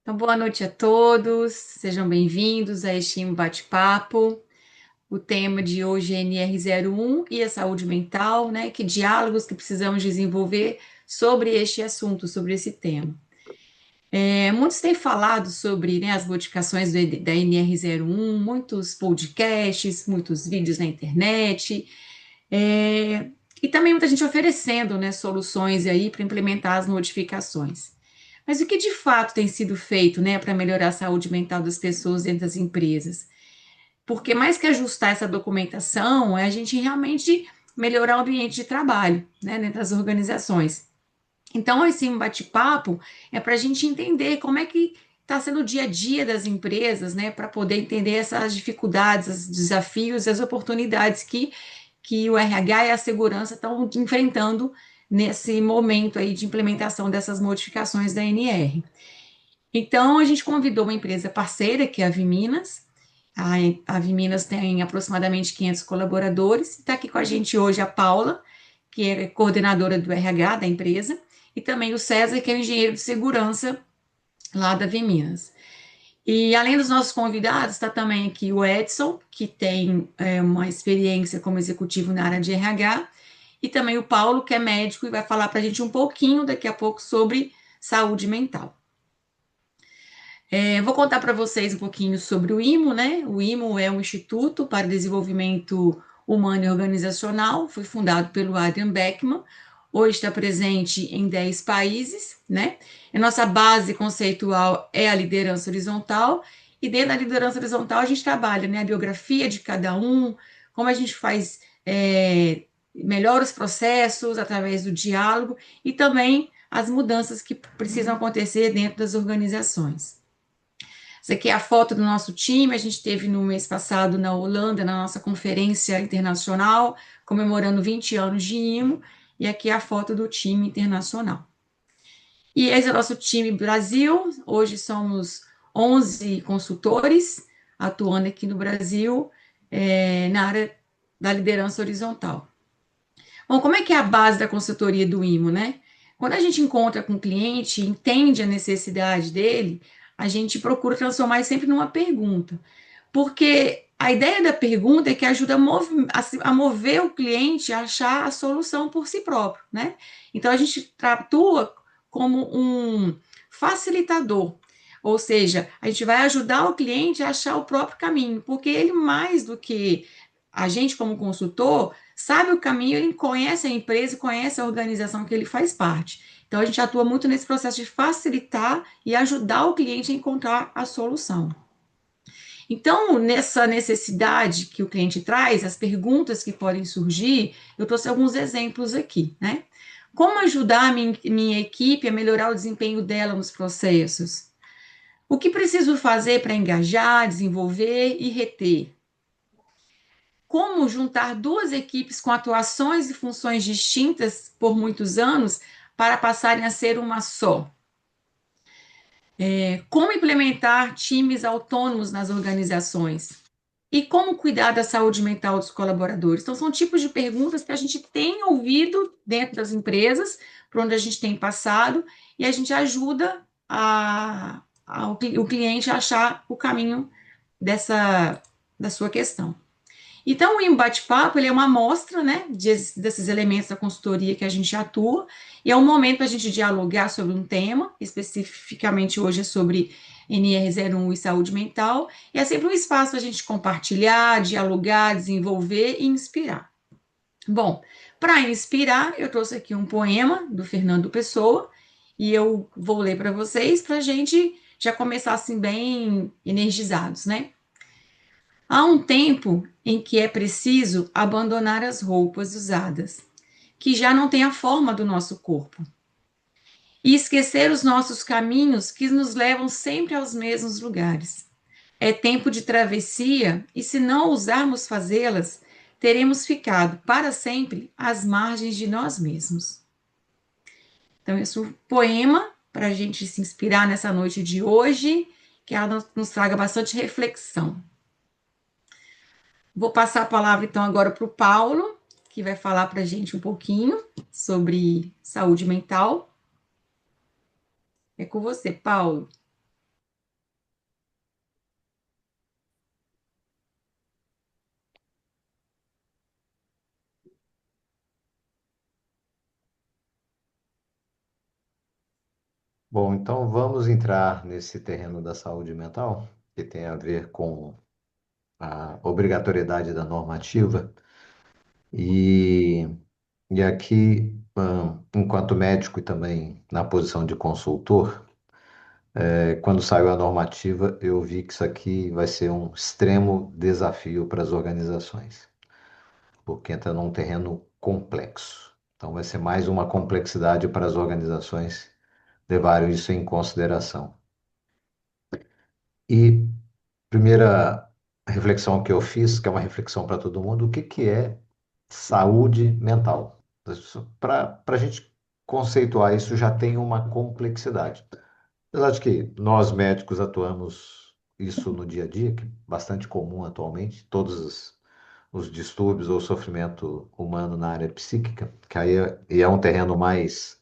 Então, boa noite a todos, sejam bem-vindos a este bate-papo. O tema de hoje é NR01 e a saúde mental, né? Que diálogos que precisamos desenvolver sobre este assunto, sobre esse tema. Muitos têm falado sobre, né, as modificações da NR01, muitos podcasts, muitos vídeos na internet, e também muita gente oferecendo, né, soluções aí para implementar as modificações. Mas o que de fato tem sido feito, né, para melhorar a saúde mental das pessoas dentro das empresas? Porque mais que ajustar essa documentação, é a gente realmente melhorar o ambiente de trabalho, né, dentro das organizações. Então, esse bate-papo é para a gente entender como é que está sendo o dia a dia das empresas, né, para poder entender essas dificuldades, os desafios e as oportunidades que o RH e a segurança estão enfrentando nesse momento aí de implementação dessas modificações da NR. Então, a gente convidou uma empresa parceira, que é a Viminas. A Viminas tem aproximadamente 500 colaboradores. Está aqui com a gente hoje a Paula, que é coordenadora do RH da empresa, e também o César, que é o engenheiro de segurança lá da Viminas. E além dos nossos convidados, está também aqui o Edson, que tem uma experiência como executivo na área de RH, e também o Paulo, que é médico e vai falar para a gente um pouquinho daqui a pouco sobre saúde mental. Vou contar para vocês um pouquinho sobre o IMO, né? O IMO é um Instituto para o Desenvolvimento Humano e Organizacional, foi fundado pelo Adrian Beckman, hoje está presente em 10 países, né? A nossa base conceitual é a liderança horizontal, e dentro da liderança horizontal a gente trabalha, né, a biografia de cada um, como a gente faz, melhora os processos através do diálogo e também as mudanças que precisam acontecer dentro das organizações. Essa aqui é a foto do nosso time. A gente esteve no mês passado na Holanda, na nossa conferência internacional, comemorando 20 anos de IMO. E aqui é a foto do time internacional. E esse é o nosso time Brasil. Hoje somos 11 consultores atuando aqui no Brasil, na área da liderança horizontal. Bom, como é que é a base da consultoria do IMO, né? Quando a gente encontra com o cliente, entende a necessidade dele, a gente procura transformar isso sempre numa pergunta. Porque a ideia da pergunta é que ajuda a mover o cliente a achar a solução por si próprio, né? Então a gente atua como um facilitador, ou seja, a gente vai ajudar o cliente a achar o próprio caminho, porque ele, mais do que a gente, como consultor, sabe o caminho, ele conhece a empresa, conhece a organização que ele faz parte. Então, a gente atua muito nesse processo de facilitar e ajudar o cliente a encontrar a solução. Então, nessa necessidade que o cliente traz, as perguntas que podem surgir, eu trouxe alguns exemplos aqui, né? Como ajudar a minha equipe a melhorar o desempenho dela nos processos? O que preciso fazer para engajar, desenvolver e reter? Como juntar duas equipes com atuações e funções distintas por muitos anos para passarem a ser uma só? Como implementar times autônomos nas organizações? E como cuidar da saúde mental dos colaboradores? Então, são tipos de perguntas que a gente tem ouvido dentro das empresas, por onde a gente tem passado, e a gente ajuda o cliente a achar o caminho da sua questão. Então, o Embate-Papo, ele é uma amostra, né, desses elementos da consultoria que a gente atua, e é um momento para a gente dialogar sobre um tema, especificamente hoje é sobre NR01 e saúde mental, e é sempre um espaço para a gente compartilhar, dialogar, desenvolver e inspirar. Bom, para inspirar, eu trouxe aqui um poema do Fernando Pessoa, e eu vou ler para vocês, para a gente já começar assim bem energizados, né? Há um tempo em que é preciso abandonar as roupas usadas, que já não têm a forma do nosso corpo, e esquecer os nossos caminhos que nos levam sempre aos mesmos lugares. É tempo de travessia, e se não ousarmos fazê-las, teremos ficado para sempre às margens de nós mesmos. Então, esse é um poema para a gente se inspirar nessa noite de hoje, que ela nos traga bastante reflexão. Vou passar a palavra então agora para o Paulo, que vai falar para a gente um pouquinho sobre saúde mental. É com você, Paulo. Bom, então vamos entrar nesse terreno da saúde mental, que tem a ver com a obrigatoriedade da normativa. E, e aqui, enquanto médico e também na posição de consultor, quando saiu a normativa, eu vi que isso aqui vai ser um extremo desafio para as organizações, porque entra num terreno complexo. Então, vai ser mais uma complexidade para as organizações levarem isso em consideração. E primeira reflexão que eu fiz, que é uma reflexão para todo mundo, o que que é saúde mental? Para a gente conceituar isso já tem uma complexidade. Apesar de que nós médicos atuamos isso no dia a dia, que é bastante comum atualmente, todos os distúrbios ou sofrimento humano na área psíquica, que aí é um terreno mais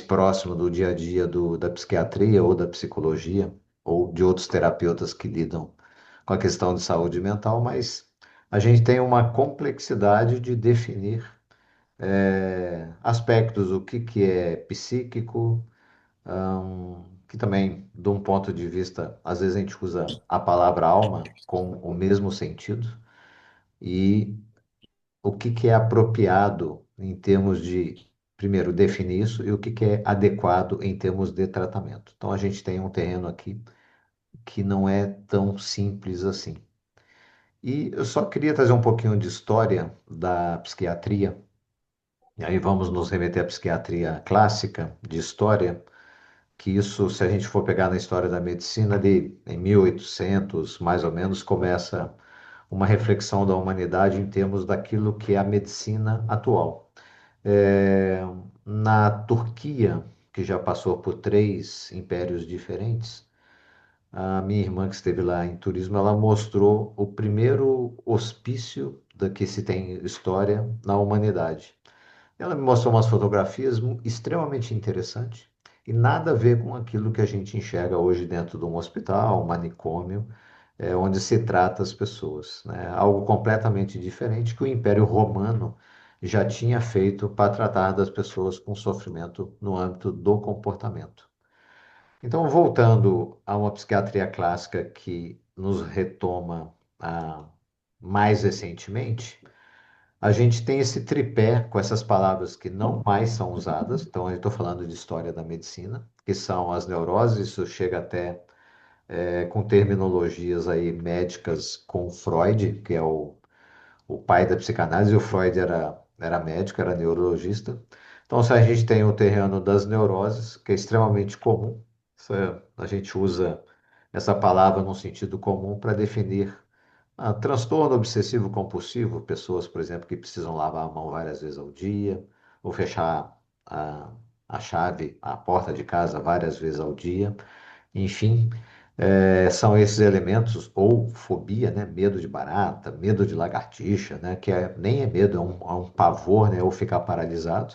próximo do dia a dia da psiquiatria ou da psicologia ou de outros terapeutas que lidam com a questão de saúde mental, mas a gente tem uma complexidade de definir aspectos, o que que é psíquico, que também, de um ponto de vista, às vezes a gente usa a palavra alma com o mesmo sentido, e o que que é apropriado em termos de, primeiro, definir isso, e o que que é adequado em termos de tratamento. Então, a gente tem um terreno aqui que não é tão simples assim. E eu só queria trazer um pouquinho de história da psiquiatria, e aí vamos nos remeter à psiquiatria clássica de história, que isso, se a gente for pegar na história da medicina, ali em 1800, mais ou menos, começa uma reflexão da humanidade em termos daquilo que é a medicina atual. É, na Turquia, que já passou por três impérios diferentes, a minha irmã que esteve lá em turismo, ela mostrou o primeiro hospício da que se tem história na humanidade. Ela me mostrou umas fotografias extremamente interessantes e nada a ver com aquilo que a gente enxerga hoje dentro de um hospital, um manicômio, onde se trata as pessoas, né? Algo completamente diferente que o Império Romano já tinha feito para tratar das pessoas com sofrimento no âmbito do comportamento. Então, voltando a uma psiquiatria clássica que nos retoma mais recentemente, a gente tem esse tripé com essas palavras que não mais são usadas. Então, eu estou falando de história da medicina, que são as neuroses, isso chega até com terminologias aí médicas com Freud, que é o pai da psicanálise, e o Freud era médico, era neurologista. Então, se a gente tem o terreno das neuroses, que é extremamente comum, a gente usa essa palavra no sentido comum para definir transtorno obsessivo compulsivo, pessoas, por exemplo, que precisam lavar a mão várias vezes ao dia, ou fechar a, a chave, a porta de casa várias vezes ao dia. Enfim, são esses elementos, ou fobia, né? Medo de barata, medo de lagartixa, né? Que nem é medo, é um pavor, né? Ou ficar paralisado.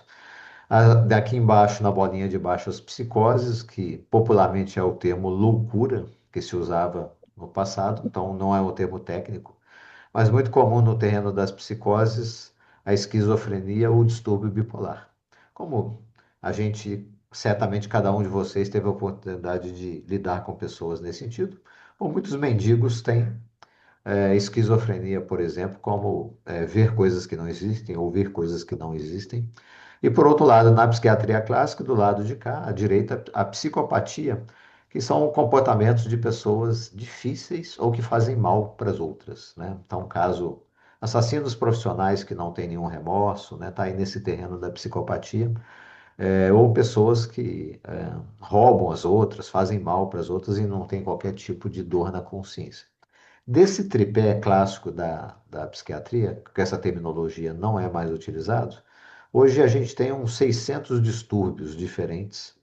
Daqui embaixo, na bolinha de baixo, as psicoses, que popularmente é o termo loucura, que se usava no passado, então não é um termo técnico, mas muito comum no terreno das psicoses, a esquizofrenia ou o distúrbio bipolar. Como a gente, certamente cada um de vocês teve a oportunidade de lidar com pessoas nesse sentido, ou muitos mendigos têm esquizofrenia, por exemplo, como ver coisas que não existem, ouvir coisas que não existem. E por outro lado, na psiquiatria clássica, do lado de cá, à direita, a psicopatia, que são comportamentos de pessoas difíceis ou que fazem mal para as outras, né? Então, caso assassinos profissionais que não têm nenhum remorso, né? Tá aí nesse terreno da psicopatia. ou pessoas que roubam as outras, fazem mal para as outras e não têm qualquer tipo de dor na consciência. Desse tripé clássico da psiquiatria, que essa terminologia não é mais utilizada, hoje a gente tem uns 600 distúrbios diferentes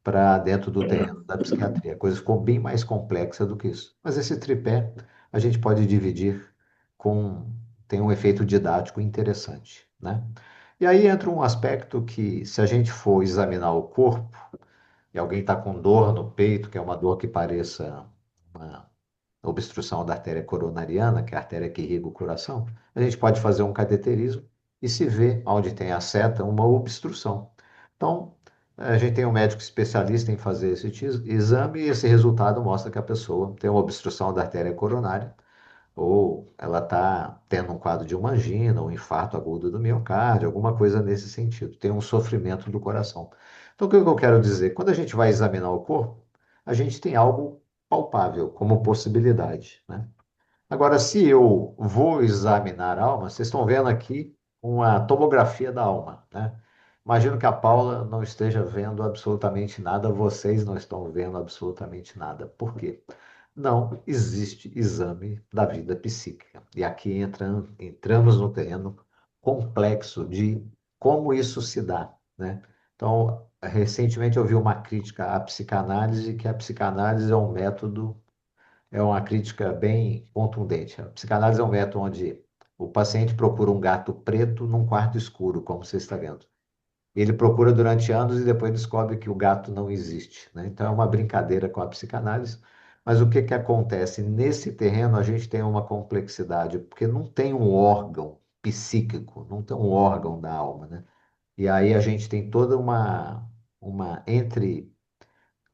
para dentro do terreno da psiquiatria. A coisa ficou bem mais complexa do que isso. Mas esse tripé a gente pode dividir com. Tem um efeito didático interessante, né? E aí entra um aspecto que, se a gente for examinar o corpo, e alguém está com dor no peito, que é uma dor que pareça uma obstrução da artéria coronariana, que é a artéria que irriga o coração, a gente pode fazer um cateterismo e se vê onde tem a seta uma obstrução. Então, a gente tem um médico especialista em fazer esse exame e esse resultado mostra que a pessoa tem uma obstrução da artéria coronária ou ela está tendo um quadro de uma angina, um infarto agudo do miocárdio, alguma coisa nesse sentido, tem um sofrimento do coração. Então, o que eu quero dizer? Quando a gente vai examinar o corpo, a gente tem algo palpável como possibilidade, né? Agora, se eu vou examinar a alma, vocês estão vendo aqui uma tomografia da alma, né? Imagino que a Paula não esteja vendo absolutamente nada, vocês não estão vendo absolutamente nada. Por quê? Não existe exame da vida psíquica. E aqui entramos no terreno complexo de como isso se dá, né? Então, recentemente eu vi uma crítica à psicanálise, que a psicanálise é um método, é uma crítica bem contundente. A psicanálise é um método onde o paciente procura um gato preto num quarto escuro, como você está vendo. Ele procura durante anos e depois descobre que o gato não existe, né? Então é uma brincadeira com a psicanálise. Mas o que que acontece? Nesse terreno a gente tem uma complexidade, porque não tem um órgão psíquico, não tem um órgão da alma, né? E aí a gente tem toda uma entre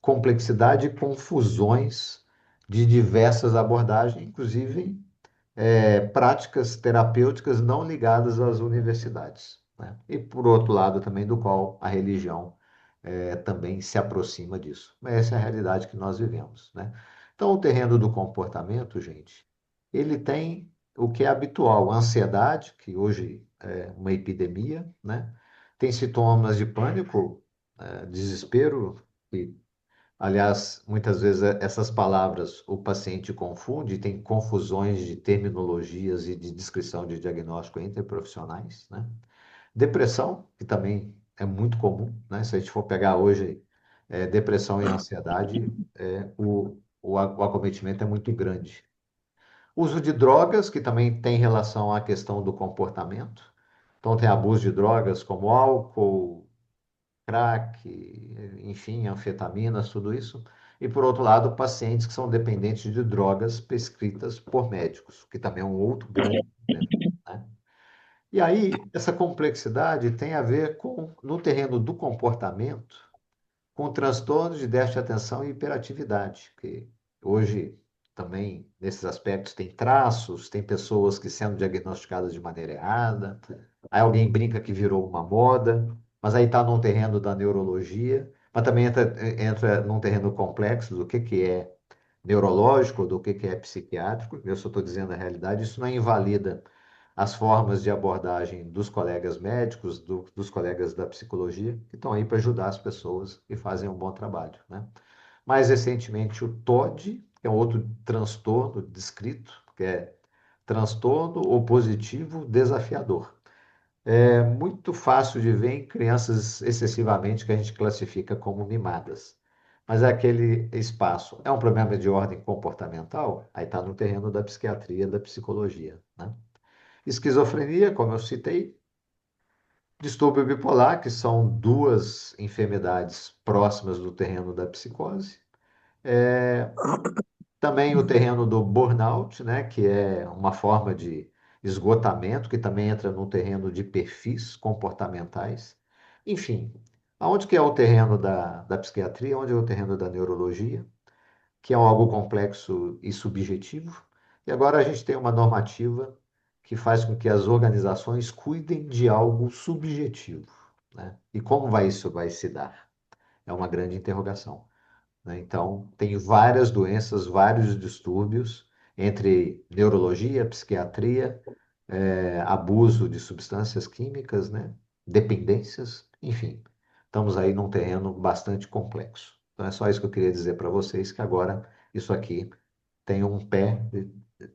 complexidade e confusões de diversas abordagens, inclusive práticas terapêuticas não ligadas às universidades, né? E por outro lado também do qual a religião também se aproxima disso. Mas essa é a realidade que nós vivemos, né? Então, o terreno do comportamento, gente, ele tem o que é habitual, a ansiedade, que hoje é uma epidemia, né? Tem sintomas de pânico, desespero, que aliás, muitas vezes essas palavras o paciente confunde, tem confusões de terminologias e de descrição de diagnóstico entre profissionais, né? Depressão, que também é muito comum, né? Se a gente for pegar hoje depressão e ansiedade, o acometimento é muito grande. Uso de drogas, que também tem relação à questão do comportamento. Então, tem abuso de drogas como álcool, crack, enfim, anfetaminas, tudo isso. E, por outro lado, pacientes que são dependentes de drogas prescritas por médicos, que também é um outro grande problema, né? E aí, essa complexidade tem a ver com, no terreno do comportamento, com transtornos de déficit de atenção e hiperatividade, que hoje também, nesses aspectos, tem traços, tem pessoas que sendo diagnosticadas de maneira errada, aí alguém brinca que virou uma moda, mas aí está num terreno da neurologia, mas também entra num terreno complexo do que é neurológico, do que é psiquiátrico, eu só estou dizendo a realidade, isso não invalida as formas de abordagem dos colegas médicos, dos colegas da psicologia, que estão aí para ajudar as pessoas e fazem um bom trabalho, né? Mais recentemente, o TOD, que é um outro transtorno descrito, que é transtorno opositivo desafiador. É muito fácil de ver em crianças excessivamente que a gente classifica como mimadas. Mas é aquele espaço. É um problema de ordem comportamental? Aí está no terreno da psiquiatria, da psicologia, né? Esquizofrenia, como eu citei, distúrbio bipolar, que são duas enfermidades próximas do terreno da psicose. Também o terreno do burnout, né, que é uma forma de esgotamento, que também entra no terreno de perfis comportamentais. Enfim, aonde que é o terreno da psiquiatria, onde é o terreno da neurologia, que é algo complexo e subjetivo. E agora a gente tem uma normativa que faz com que as organizações cuidem de algo subjetivo, né? E como isso vai se dar? É uma grande interrogação, né? Então, tem várias doenças, vários distúrbios entre neurologia, psiquiatria, abuso de substâncias químicas, né? Dependências, enfim. estamos aí num terreno bastante complexo. Então é só isso que eu queria dizer para vocês, que agora isso aqui tem um pé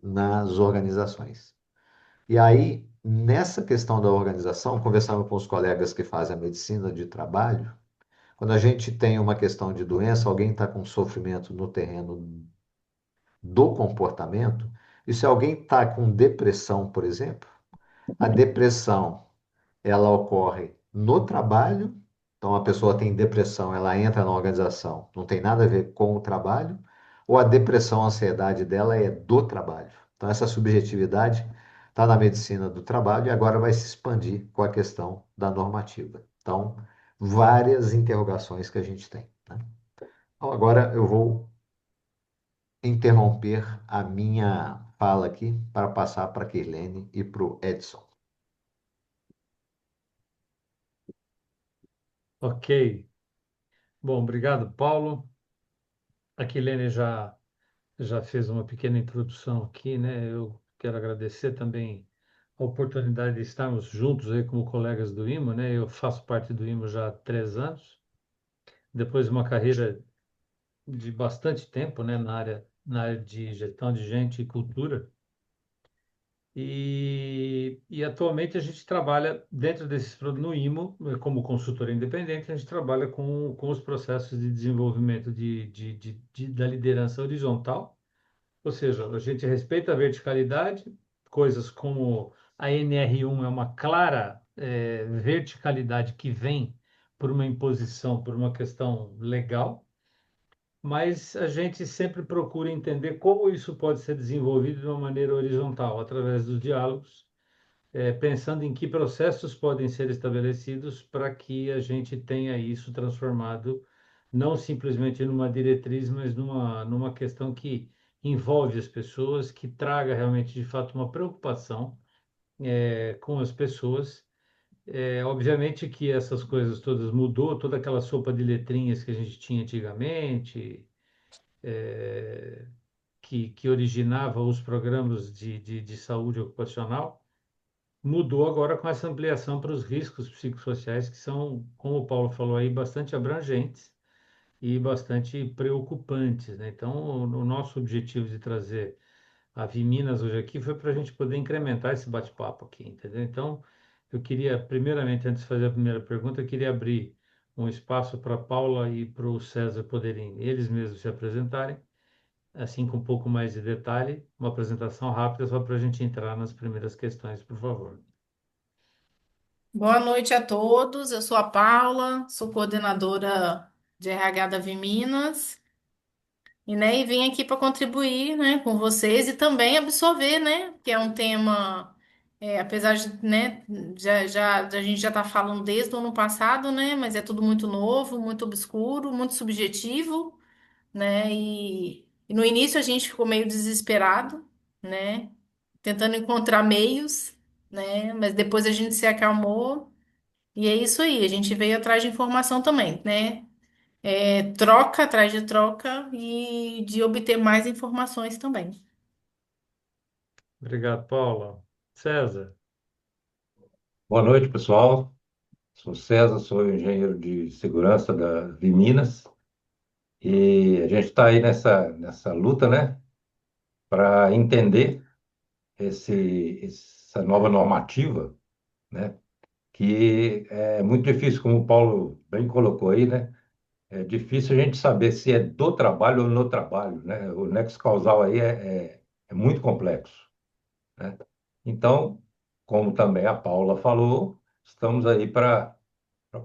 nas organizações. E aí, nessa questão da organização, conversando com os colegas que fazem a medicina de trabalho, quando a gente tem uma questão de doença, alguém está com sofrimento no terreno do comportamento, e se alguém está com depressão, por exemplo, a depressão ela ocorre no trabalho, então a pessoa tem depressão, ela entra na organização, não tem nada a ver com o trabalho, ou a depressão, a ansiedade dela é do trabalho. Então essa subjetividade está na medicina do trabalho e agora vai se expandir com a questão da normativa. Então, várias interrogações que a gente tem, né? Então, agora eu vou interromper a minha fala aqui para passar para a Kirlene e para o Edson. Ok. Bom, obrigado, Paulo. A Kilene já fez uma pequena introdução aqui, né? Eu quero agradecer também a oportunidade de estarmos juntos aí como colegas do IMO, né? Eu faço parte do IMO já há 3 anos, depois de uma carreira de bastante tempo, né? Na área de gestão de gente e cultura. E atualmente a gente trabalha dentro no IMO, como consultor independente, a gente trabalha com os processos de desenvolvimento da liderança horizontal, ou seja, a gente respeita a verticalidade, coisas como a NR1 é uma clara verticalidade que vem por uma imposição, por uma questão legal, mas a gente sempre procura entender como isso pode ser desenvolvido de uma maneira horizontal, através dos diálogos, pensando em que processos podem ser estabelecidos para que a gente tenha isso transformado não simplesmente numa diretriz, mas numa questão que envolve as pessoas, que traga realmente, de fato, uma preocupação com as pessoas. Obviamente que essas coisas todas mudou, toda aquela sopa de letrinhas que a gente tinha antigamente, que originava os programas de saúde ocupacional, mudou agora com essa ampliação para os riscos psicossociais, que são, como o Paulo falou aí, bastante abrangentes e bastante preocupantes, né? Então, o nosso objetivo de trazer a Viminas hoje aqui foi para a gente poder incrementar esse bate-papo aqui, entendeu? Então, eu queria, primeiramente, antes de fazer a primeira pergunta, eu queria abrir um espaço para a Paula e para o César poderem eles mesmos se apresentarem, assim com um pouco mais de detalhe, uma apresentação rápida só para a gente entrar nas primeiras questões, por favor. Boa noite a todos. Eu sou a Paula, sou coordenadora de RH da Viminas e vim aqui para contribuir, né, com vocês e também absorver, né, que é um tema, apesar de, né, a gente já está falando desde o ano passado, né, mas é tudo muito novo, muito obscuro, muito subjetivo, né, e no início a gente ficou meio desesperado, né, tentando encontrar meios, né, mas depois a gente se acalmou. E é isso aí, a gente veio atrás de informação também, né? Troca atrás de troca e de obter mais informações também. Obrigado, Paula. César, Boa noite, pessoal. Sou César, sou engenheiro de segurança da Viminas e a gente está aí nessa luta, né, para entender essa nova normativa, né, que é muito difícil, como o Paulo bem colocou aí, né, é difícil a gente saber se é do trabalho ou no trabalho, né, o nexo causal aí é muito complexo, né. Então, como também a Paula falou, estamos aí para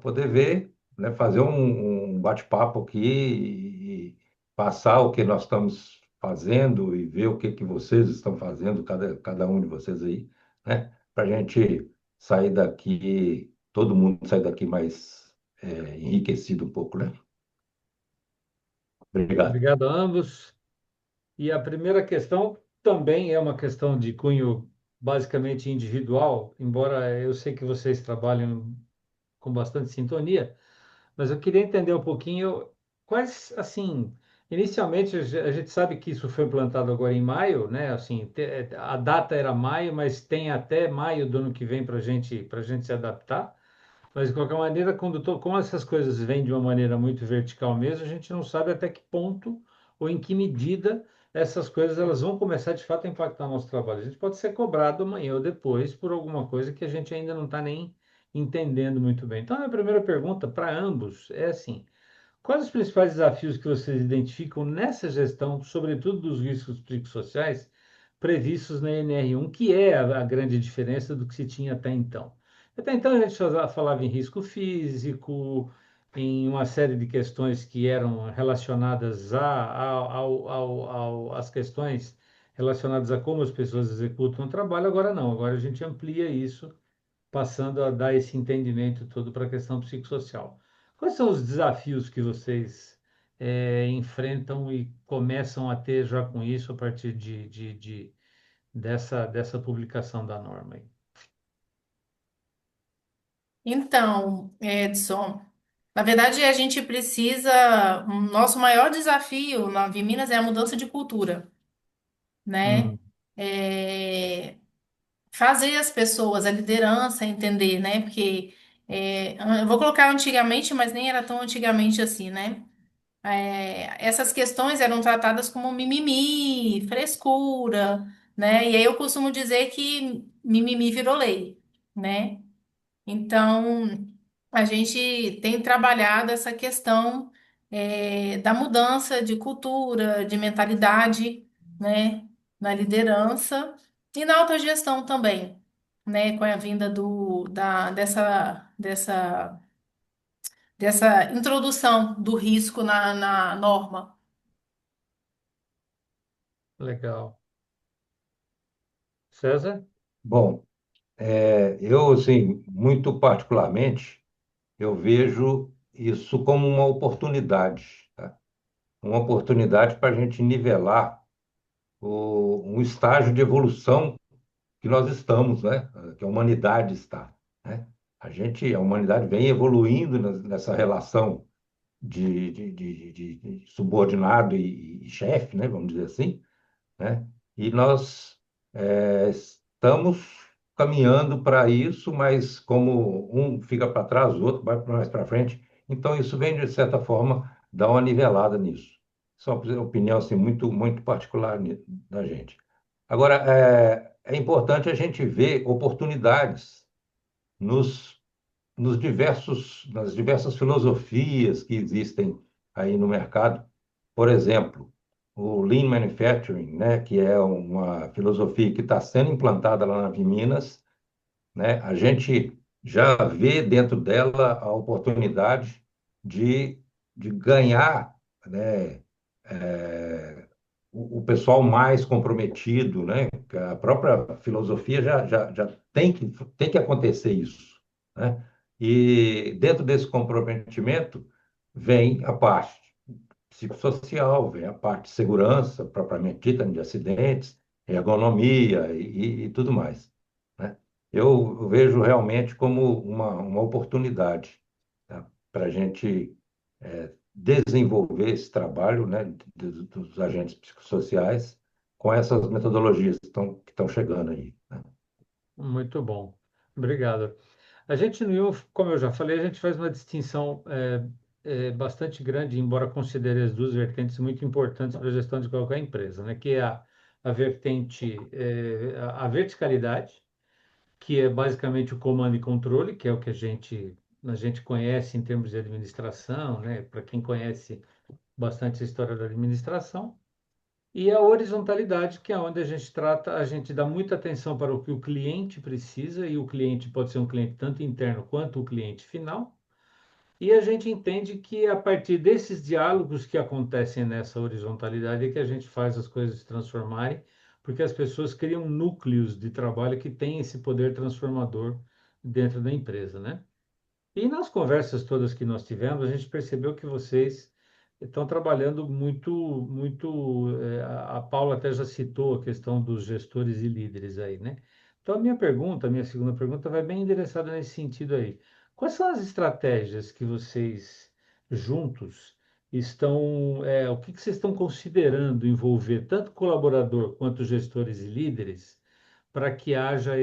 poder ver, né, fazer um bate-papo aqui e passar o que nós estamos fazendo e ver o que vocês estão fazendo, cada um de vocês aí, né, para a gente sair daqui, todo mundo sair daqui mais enriquecido um pouco, né? Obrigado. obrigado a ambos. E a primeira questão também é uma questão de cunho basicamente individual, embora eu sei que vocês trabalham com bastante sintonia, mas eu queria entender um pouquinho quais, assim, inicialmente a gente sabe que isso foi implantado agora em maio, né? Assim, a data era maio, mas tem até maio do ano que vem para gente se adaptar. Mas, de qualquer maneira, como essas coisas vêm de uma maneira muito vertical mesmo, a gente não sabe até que ponto ou em que medida essas coisas elas vão começar de fato a impactar o nosso trabalho. A gente pode ser cobrado amanhã ou depois por alguma coisa que a gente ainda não está nem entendendo muito bem. Então, a minha primeira pergunta para ambos é assim: quais os principais desafios que vocês identificam nessa gestão, sobretudo dos riscos psicossociais, previstos na NR1, que é a grande diferença do que se tinha até então? Até então a gente falava em risco físico, em uma série de questões que eram relacionadas às questões relacionadas a como as pessoas executam o trabalho. Agora não, agora a gente amplia isso passando a dar esse entendimento todo para a questão psicossocial. Quais são os desafios que vocês enfrentam e começam a ter já com isso a partir dessa publicação da norma aí? Então, Edson, na verdade a gente precisa, o nosso maior desafio na Viminas é a mudança de cultura, né? Hum, É, fazer as pessoas, a liderança entender, né? Porque eu vou colocar antigamente, mas nem era tão antigamente assim, né? Essas questões eram tratadas como mimimi, frescura, né? E aí eu costumo dizer que mimimi virou lei, né? Então, a gente tem trabalhado essa questão da mudança de cultura, de mentalidade, né, na liderança e na autogestão também, né, com a vinda dessa introdução do risco na norma. legal. César? Bom, eu, assim, muito particularmente, eu vejo isso como uma oportunidade, tá? Uma oportunidade para a gente nivelar um estágio de evolução que nós estamos, né? Que a humanidade está, né? A humanidade vem evoluindo nessa relação de subordinado e chefe, né? Vamos dizer assim, né? E nós estamos caminhando para isso, mas como um fica para trás, o outro vai mais para frente, então isso vem, de certa forma, dar uma nivelada nisso. Isso é uma opinião assim, muito, muito particular da gente. Agora, é importante a gente ver oportunidades nos, nas diversas filosofias que existem aí no mercado. Por exemplo, o Lean Manufacturing, né, que é uma filosofia que está sendo implantada lá na Minas, né, a gente já vê dentro dela a oportunidade de ganhar, né, o pessoal mais comprometido, né? A própria filosofia já tem que acontecer isso, né? E dentro desse comprometimento vem a parte psicossocial, vem a parte de segurança, propriamente dita, de acidentes, ergonomia e tudo mais, né? Eu vejo realmente como uma oportunidade, tá? Para a gente desenvolver esse trabalho, né, dos agentes psicossociais com essas metodologias que estão chegando aí, né? Muito bom. Obrigado. A gente no IUF, como eu já falei, a gente faz uma distinção bastante grande, embora considere as duas vertentes muito importantes para a gestão de qualquer empresa, né? Que é a vertente, a verticalidade, que é basicamente o comando e controle, que é o que a gente conhece em termos de administração, né? Para quem conhece bastante a história da administração. E a horizontalidade, que é onde a gente trata, a gente dá muita atenção para o que o cliente precisa, e o cliente pode ser um cliente tanto interno quanto o cliente final. E a gente entende que a partir desses diálogos que acontecem nessa horizontalidade é que a gente faz as coisas se transformarem, porque as pessoas criam núcleos de trabalho que têm esse poder transformador dentro da empresa, né? E nas conversas todas que nós tivemos, a gente percebeu que vocês estão trabalhando muito, muito. A Paula até já citou a questão dos gestores e líderes aí, né? Então, a minha segunda pergunta, vai bem endereçada nesse sentido aí. Quais são as estratégias que vocês, juntos, o que que vocês estão considerando envolver tanto colaborador quanto gestores e líderes para que haja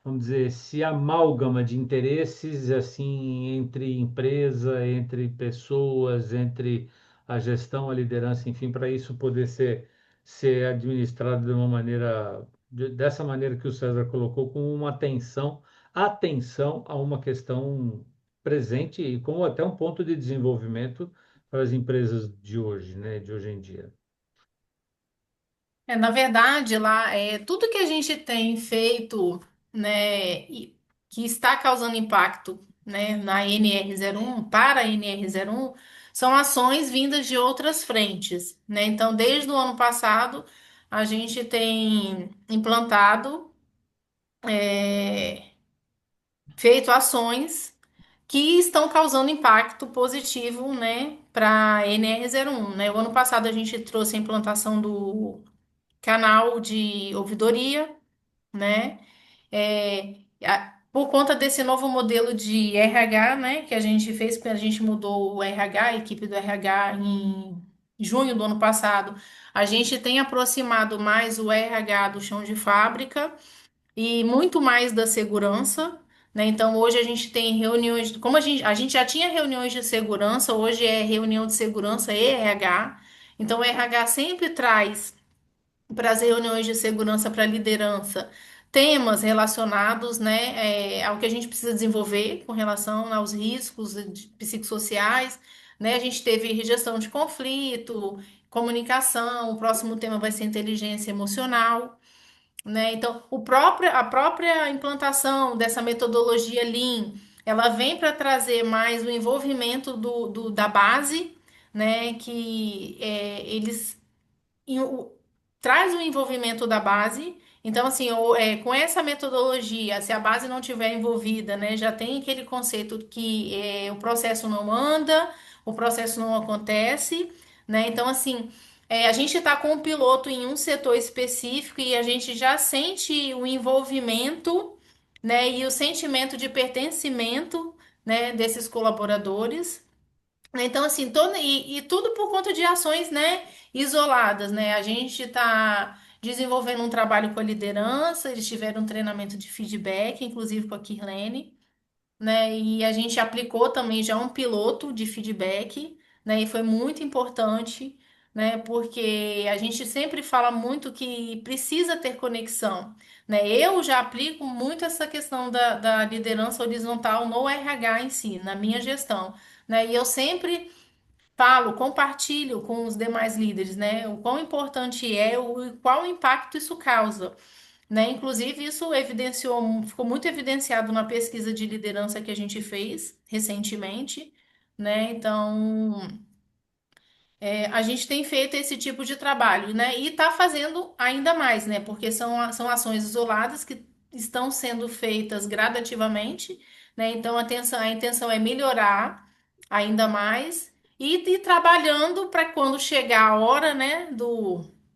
vamos dizer, esse amálgama de interesses assim entre empresa, entre pessoas, entre a gestão, a liderança, enfim, para isso poder ser administrado de uma maneira, dessa maneira que o César colocou, com uma atenção a uma questão presente e como até um ponto de desenvolvimento para as empresas de hoje, né, de hoje em dia. Na verdade, lá, tudo que a gente tem feito, né, que está causando impacto, né, na NR01, para a NR01, são ações vindas de outras frentes, né? Então, desde o ano passado, a gente tem implantado, feito ações que estão causando impacto positivo, né, para a NR01, né? O ano passado a gente trouxe a implantação do canal de ouvidoria, né? Por conta desse novo modelo de RH, né, que a gente fez, porque a gente mudou o RH, a equipe do RH em junho do ano passado, a gente tem aproximado mais o RH do chão de fábrica e muito mais da segurança, né? Então hoje a gente tem reuniões, como a gente já tinha reuniões de segurança, hoje é reunião de segurança e RH. Então o RH sempre traz para as reuniões de segurança para a liderança, temas relacionados, né, ao que a gente precisa desenvolver com relação aos riscos psicossociais, né? A gente teve gestão de conflito, comunicação, o próximo tema vai ser inteligência emocional, né? Então, a própria implantação dessa metodologia Lean, ela vem para trazer mais o envolvimento da base, né? Que eles e traz o envolvimento da base. Então, assim, com essa metodologia, se a base não tiver envolvida, né, já tem aquele conceito que o processo não anda, o processo não acontece, né? Então, assim, a gente está com um piloto em um setor específico e a gente já sente o envolvimento, né, e o sentimento de pertencimento, né, desses colaboradores. Então, assim, e tudo por conta de ações, né, isoladas, né? A gente está desenvolvendo um trabalho com a liderança, eles tiveram um treinamento de feedback, inclusive com a Kirlene, né? E a gente aplicou também já um piloto de feedback, né? E foi muito importante, né? Porque a gente sempre fala muito que precisa ter conexão, né? Eu já aplico muito essa questão da liderança horizontal no RH em si, na minha gestão, né? E eu sempre falo, compartilho com os demais líderes, né? O quão importante é, qual impacto isso causa, né? Inclusive, isso ficou muito evidenciado na pesquisa de liderança que a gente fez recentemente, né? Então, a gente tem feito esse tipo de trabalho, né? E está fazendo ainda mais, né? Porque são ações isoladas que estão sendo feitas gradativamente, né? Então a intenção é melhorar ainda mais e ir trabalhando para quando chegar a hora, né,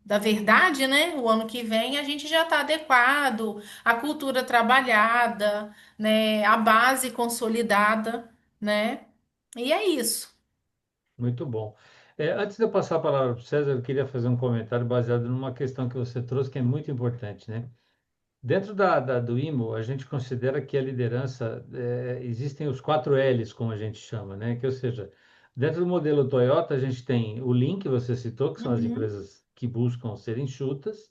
da verdade, né? O ano que vem a gente já está adequado, a cultura trabalhada, né? A base consolidada, né? E é isso. Muito bom. Antes de eu passar a palavra para o César, eu queria fazer um comentário baseado numa questão que você trouxe, que é muito importante, né? Dentro do IMO, a gente considera que a liderança, existem os 4 Ls, como a gente chama, né? Que, ou seja, dentro do modelo Toyota, a gente tem o Lean, que você citou, que são as Uhum, empresas que buscam ser enxutas,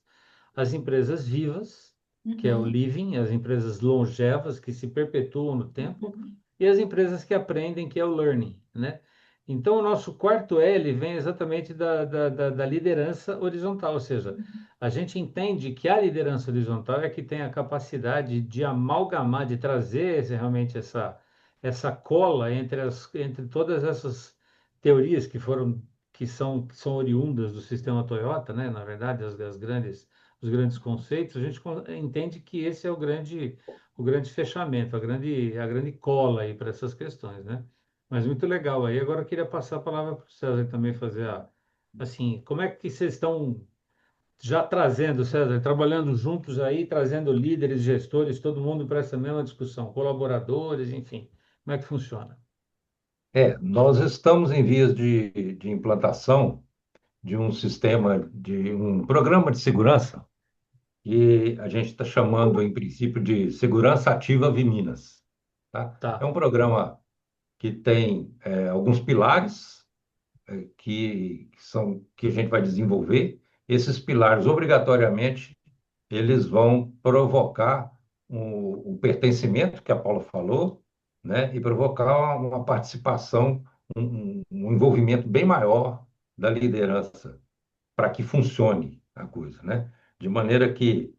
as empresas vivas, que é o uhum, Living, as empresas longevas, que se perpetuam no tempo, uhum. e as empresas que aprendem, que é o Learning, né? Então, o nosso quarto L vem exatamente da liderança horizontal, ou seja, a gente entende que a liderança horizontal é que tem a capacidade de amalgamar, de trazer realmente essa cola entre todas essas teorias que são oriundas do sistema Toyota, né? Na verdade, os grandes conceitos, a gente entende que esse é o grande fechamento, a grande cola aí para essas questões, né? Mas muito legal aí. Agora eu queria passar a palavra para o César também fazer assim, como é que vocês estão já trazendo, César, trabalhando juntos aí, trazendo líderes, gestores, todo mundo para essa mesma discussão, colaboradores, enfim, como é que funciona? Nós estamos em vias de implantação de um programa de segurança e a gente está chamando, em princípio, de Segurança Ativa Viminas, tá? É Tá. um programa que tem alguns pilares que a gente vai desenvolver. Esses pilares, obrigatoriamente, eles vão provocar o pertencimento que a Paula falou, né? E provocar uma participação, um envolvimento bem maior da liderança para que funcione a coisa, né? De maneira que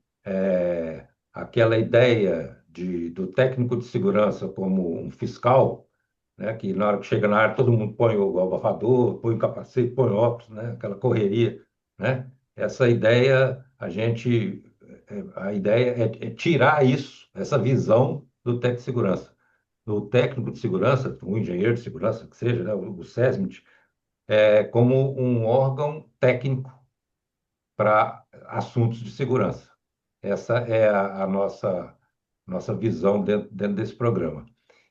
aquela ideia do técnico de segurança como um fiscal, né? Que na hora que chega na área todo mundo põe o abafador, põe o capacete, põe o óculos, né? Aquela correria, né? Essa ideia a ideia é tirar isso, essa visão do técnico de segurança. O técnico de segurança, o engenheiro de segurança, que seja, né? O SESMIT, como um órgão técnico para assuntos de segurança. Essa é a nossa visão dentro desse programa.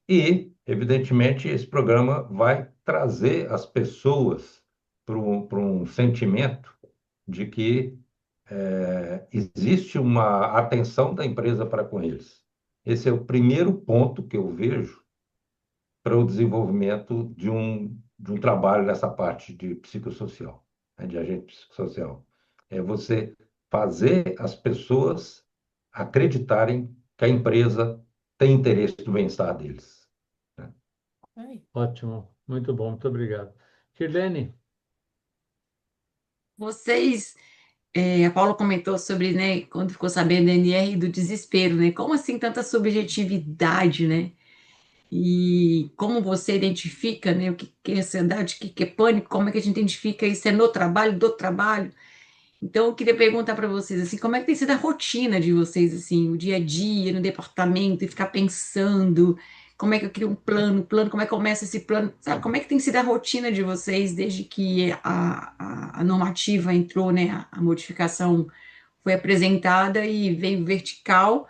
E, evidentemente, esse programa vai trazer as pessoas para um sentimento de que existe uma atenção da empresa para com eles. Esse é o primeiro ponto que eu vejo para o desenvolvimento de um trabalho nessa parte de psicossocial, né, de agente psicossocial. É você fazer as pessoas acreditarem que a empresa tem interesse no bem-estar deles, né? Aí. Ótimo. Muito bom. Muito obrigado. Kirlene, Vocês, a Paula comentou sobre, né, quando ficou sabendo da NR do desespero, né? Como assim tanta subjetividade, né? E como você identifica, né, o que que é ansiedade, o que que é pânico, como é que a gente identifica isso é no trabalho, do trabalho? Então, eu queria perguntar para vocês, assim, como é que tem sido a rotina de vocês, assim, o dia a dia no departamento, e ficar pensando, como é que eu crio um plano, como é que começa esse plano, sabe? Como é que tem sido a rotina de vocês desde que a normativa entrou, né, a modificação foi apresentada e veio vertical,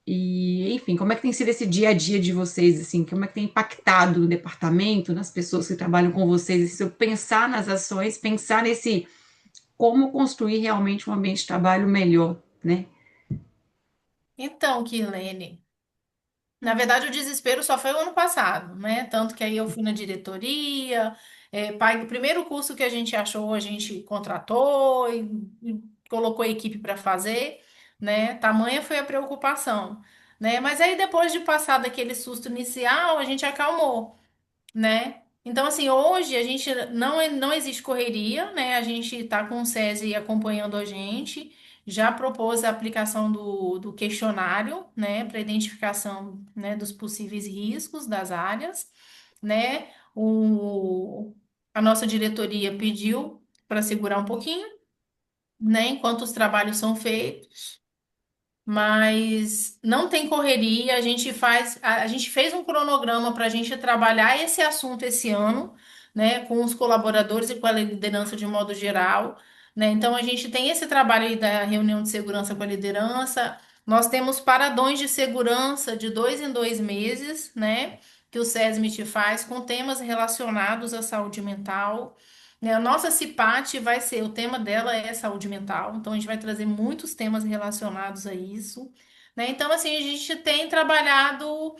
e, enfim, como é que tem sido esse dia a dia de vocês, assim, como é que tem impactado no departamento, nas pessoas que trabalham com vocês, assim, se eu pensar nas ações, pensar nesse como construir realmente um ambiente de trabalho melhor, né? Então, Kirlene, na verdade, o desespero só foi o ano passado, né? Tanto que aí eu fui na diretoria, o primeiro curso que a gente achou, a gente contratou e colocou a equipe para fazer, né? Tamanha foi a preocupação, né? Mas aí depois de passar daquele susto inicial, a gente acalmou, né? Então, assim, hoje a gente não existe correria, né? A gente está com o SESI acompanhando a gente, já propôs a aplicação do questionário, né, para identificação, né, dos possíveis riscos das áreas, né? A nossa diretoria pediu para segurar um pouquinho, né, enquanto os trabalhos são feitos, mas não tem correria. A gente fez um cronograma para a gente trabalhar esse assunto esse ano, né, com os colaboradores e com a liderança de modo geral, né? Então a gente tem esse trabalho aí da reunião de segurança com a liderança. Nós temos paradões de segurança de 2 em 2 meses, né? Que o SESMIT faz com temas relacionados à saúde mental. Né? A nossa CIPAT vai ser, o tema dela é saúde mental, então a gente vai trazer muitos temas relacionados a isso, né? Então, assim, a gente tem trabalhado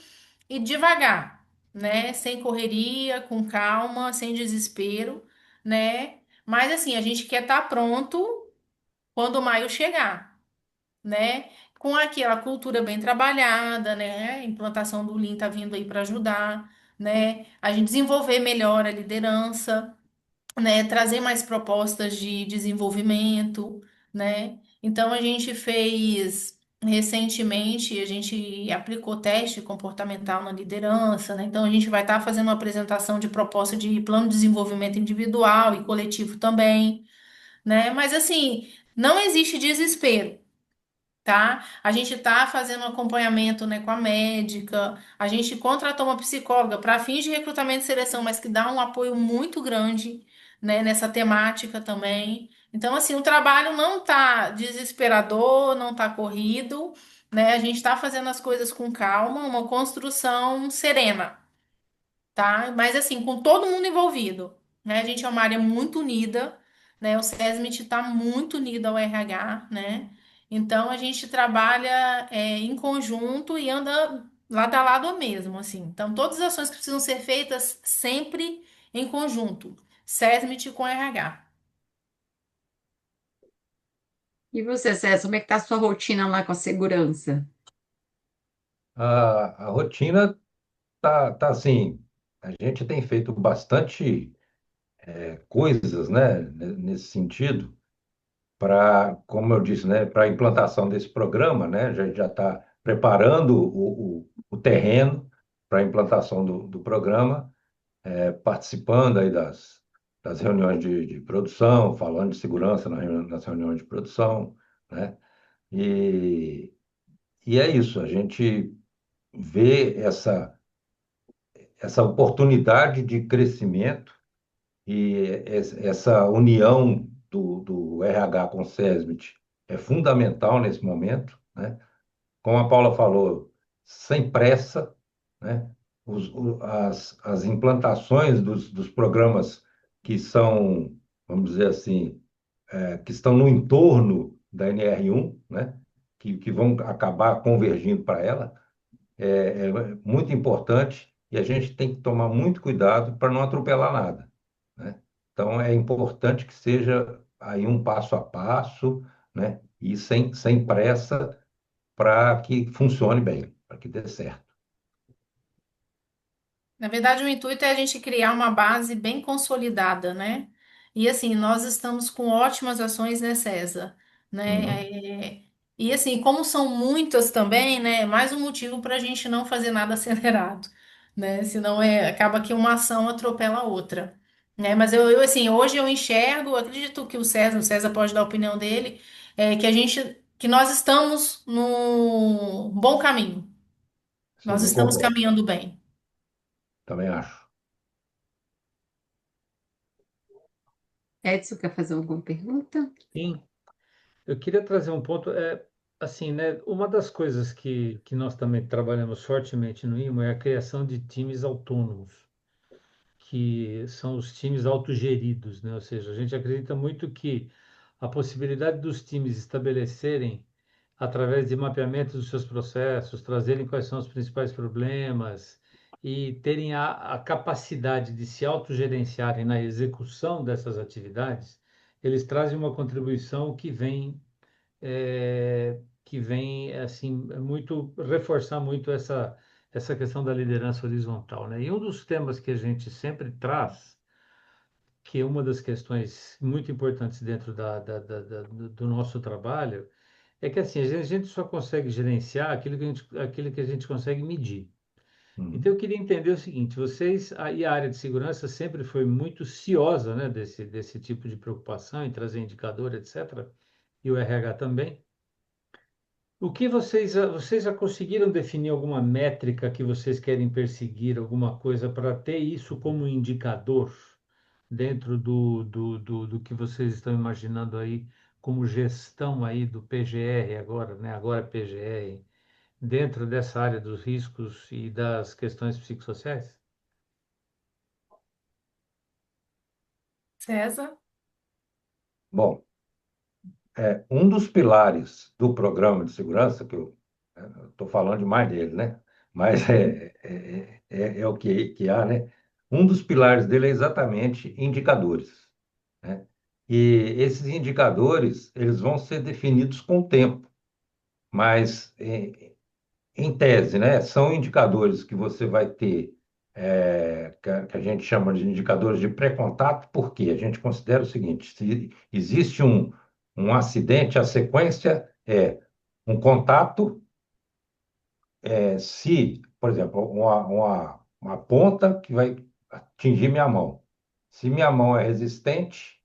e devagar, né? Sem correria, com calma, sem desespero, né? Mas, assim, a gente quer estar pronto quando maio chegar, né? Com aquela cultura bem trabalhada, né? A implantação do Lean tá vindo aí para ajudar, né? A gente desenvolver melhor a liderança, né, trazer mais propostas de desenvolvimento, né? Então a gente fez recentemente, a gente aplicou teste comportamental na liderança, né? Então a gente vai estar fazendo uma apresentação de proposta de plano de desenvolvimento individual e coletivo também, né? Mas assim, não existe desespero. Tá? A gente está fazendo um acompanhamento, né, com a médica, a gente contratou uma psicóloga para fins de recrutamento e seleção, mas que dá um apoio muito grande, né, nessa temática também. Então, assim, o trabalho não tá desesperador, não tá corrido, né? A gente está fazendo as coisas com calma, uma construção serena, tá? Mas assim, com todo mundo envolvido, né? A gente é uma área muito unida, né? O SESMIT está muito unido ao RH, né? Então a gente trabalha em conjunto e anda lado a lado mesmo, assim. Então todas as ações que precisam ser feitas sempre em conjunto, SESMIT com RH. E você, César, como é que tá a sua rotina lá com a segurança? A rotina tá assim, a gente tem feito bastante coisas, né, nesse sentido, para, como eu disse, né, para a implantação desse programa, né, já está preparando o terreno para a implantação do programa, participando aí das reuniões de produção, falando de segurança nas reuniões de produção, né, e, e é isso, a gente vê essa oportunidade de crescimento e essa união do RH com o SESMIT é fundamental nesse momento, né? Como a Paula falou, sem pressa, né? As implantações dos programas que são, vamos dizer assim, que estão no entorno da NR1, né? Que vão acabar convergindo para ela, é muito importante e a gente tem que tomar muito cuidado para não atropelar nada, né? Então, é importante que seja aí um passo a passo, né? E sem pressa para que funcione bem, para que dê certo. Na verdade, o intuito é a gente criar uma base bem consolidada, né? E assim, nós estamos com ótimas ações, né, César? Uhum. Né? E assim, como são muitas também, né? É mais um motivo para a gente não fazer nada acelerado, né? Senão acaba que uma ação atropela a outra, né? Mas assim, hoje eu enxergo, acredito que o César pode dar a opinião dele, que nós estamos num bom caminho. Nós Sim, eu estamos concordo. caminhando bem. Também acho. Edson, quer fazer alguma pergunta? Sim, eu queria trazer um ponto, assim, né, uma das coisas que nós também trabalhamos fortemente no IMO é a criação de times autônomos, que são os times autogeridos, né? Ou seja, a gente acredita muito que a possibilidade dos times estabelecerem, através de mapeamento dos seus processos, trazerem quais são os principais problemas e terem a capacidade de se autogerenciarem na execução dessas atividades, eles trazem uma contribuição que vem assim muito reforçar muito essa questão da liderança horizontal, né? E um dos temas que a gente sempre traz, que é uma das questões muito importantes dentro do nosso trabalho, é que assim a gente só consegue gerenciar aquilo que a gente consegue medir. Então Uhum. eu queria entender o seguinte: e a área de segurança sempre foi muito ciosa, né, desse tipo de preocupação em trazer indicador, etc. E o RH também. O que vocês já conseguiram definir alguma métrica que vocês querem perseguir, alguma coisa para ter isso como indicador dentro do que vocês estão imaginando aí como gestão aí do PGR agora, né? Agora PGR, dentro dessa área dos riscos e das questões psicossociais? César? Bom, um dos pilares do programa de segurança, que eu estou falando demais dele, né? Mas é o que há, né? Um dos pilares dele é exatamente indicadores, né? E esses indicadores, eles vão ser definidos com o tempo, mas em tese, né? São indicadores que você vai ter, que a gente chama de indicadores de pré-contato, porque a gente considera o seguinte: se existe um acidente, a sequência é um contato, se, por exemplo, uma ponta que vai atingir minha mão. Se minha mão é resistente,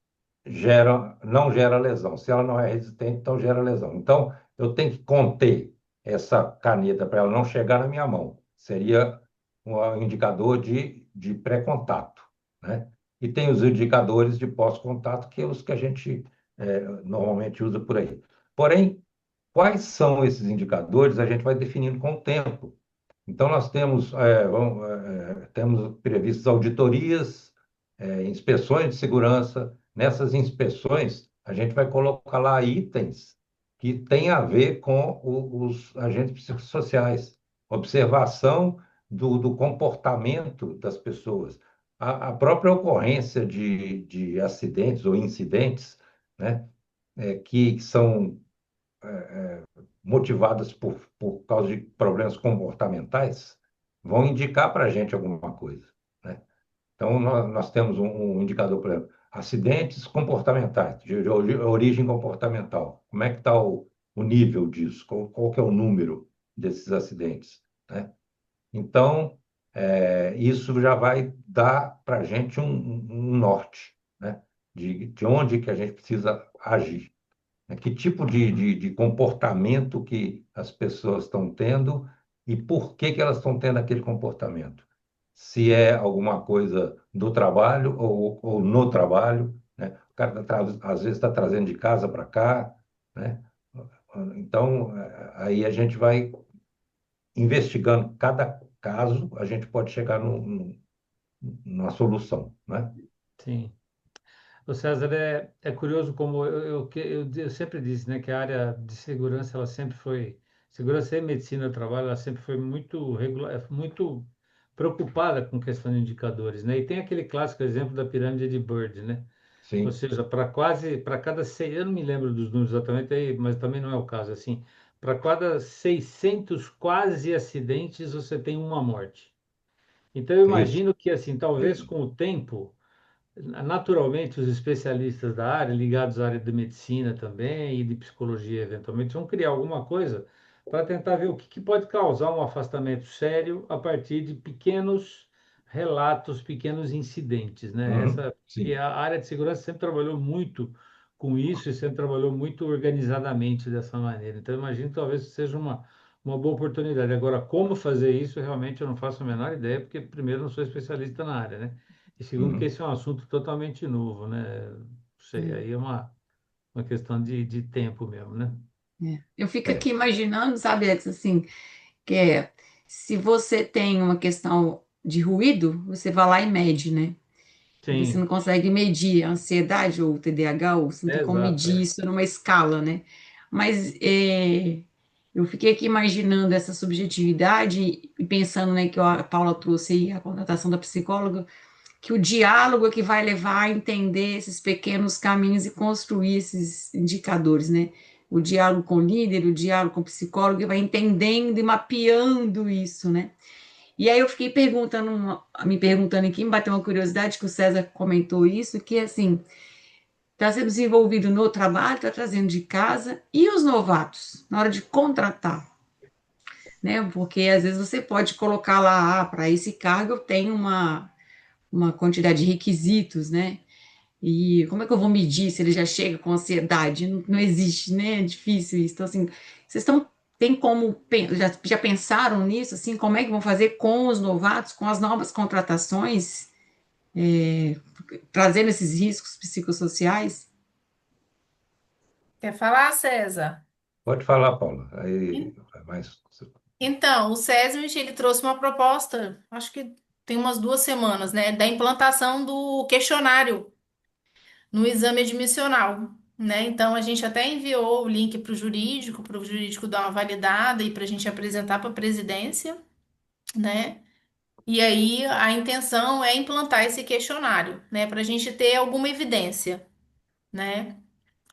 não gera lesão. Se ela não é resistente, então gera lesão. Então, eu tenho que conter essa caneta para ela não chegar na minha mão. Seria um indicador de pré-contato, né? E tem os indicadores de pós-contato, que é os que a gente normalmente usa por aí. Porém, quais são esses indicadores? A gente vai definindo com o tempo. Então, nós temos previstas auditorias, inspeções de segurança. Nessas inspeções, a gente vai colocar lá itens que tem a ver com os agentes psicossociais, observação do comportamento das pessoas. A própria ocorrência de acidentes ou incidentes, né, que são motivadas por causa de problemas comportamentais, vão indicar para a gente alguma coisa, né? Então, nós temos um indicador, por exemplo, acidentes comportamentais, de origem comportamental. Como é que está o nível disso? Qual que é o número desses acidentes, né? Então, isso já vai dar para a gente um norte, né? De onde que a gente precisa agir, né? Que tipo de comportamento que as pessoas estão tendo e por que que elas estão tendo aquele comportamento. Se é alguma coisa do trabalho ou no trabalho, né? O cara às vezes está trazendo de casa para cá, né? Então, aí a gente vai investigando cada caso, a gente pode chegar numa solução, né? Sim. O César, é curioso como eu sempre disse, né, que a área de segurança, ela sempre foi, segurança e medicina do trabalho, ela sempre foi muito muito preocupada com questão de indicadores, né? E tem aquele clássico exemplo da pirâmide de Bird, né? Ou Sim, seja, para cada seis, eu não me lembro dos números exatamente aí, mas também não é o caso assim. Para cada 600 quase acidentes, você tem uma morte. Então, eu isso. imagino que, assim, talvez com o tempo, naturalmente, os especialistas da área, ligados à área de medicina também e de psicologia, eventualmente, vão criar alguma coisa para tentar ver o que pode causar um afastamento sério a partir de pequenos relatos, pequenos incidentes, né? Uhum, E sim. a área de segurança sempre trabalhou muito com isso e sempre trabalhou muito organizadamente dessa maneira. Então, eu imagino que talvez seja uma boa oportunidade. Agora, como fazer isso, realmente eu não faço a menor ideia, porque, primeiro, eu não sou especialista na área, né? E segundo, que Uhum. esse é um assunto totalmente novo, né? Não sei, É, aí é uma questão de tempo mesmo, né? é. Eu fico É, aqui imaginando, sabe, Alex, assim, que se você tem uma questão de ruído, você vai lá e mede, né? E você não Sim, consegue medir a ansiedade ou o TDAH, ou você não tem como exato, medir é. isso numa escala, né? Mas eu fiquei aqui imaginando essa subjetividade e pensando, né, que a Paula trouxe aí a contratação da psicóloga, que o diálogo é que vai levar a entender esses pequenos caminhos e construir esses indicadores, né? O diálogo com o líder, o diálogo com o psicólogo, que vai entendendo e mapeando isso, né? E aí eu fiquei me perguntando aqui, me bateu uma curiosidade que o César comentou isso, que assim, está sendo desenvolvido no trabalho, está trazendo de casa, e os novatos, na hora de contratar, né? Porque às vezes você pode colocar lá, para esse cargo eu tenho uma quantidade de requisitos, né? E como é que eu vou medir se ele já chega com ansiedade? Não, não existe, né? É difícil isso. Então, assim, vocês tem como, já pensaram nisso, assim, como é que vão fazer com os novatos, com as novas contratações, trazendo esses riscos psicossociais? Quer falar, César? pode falar, Paula. Aí, mas, Então, o SESMIT, ele trouxe uma proposta, acho que tem umas 2 semanas, né, da implantação do questionário no exame admissional, né? Então, a gente até enviou o link para o jurídico dar uma validada e para a gente apresentar para a presidência, né? E aí, a intenção é implantar esse questionário, né, para a gente ter alguma evidência, né?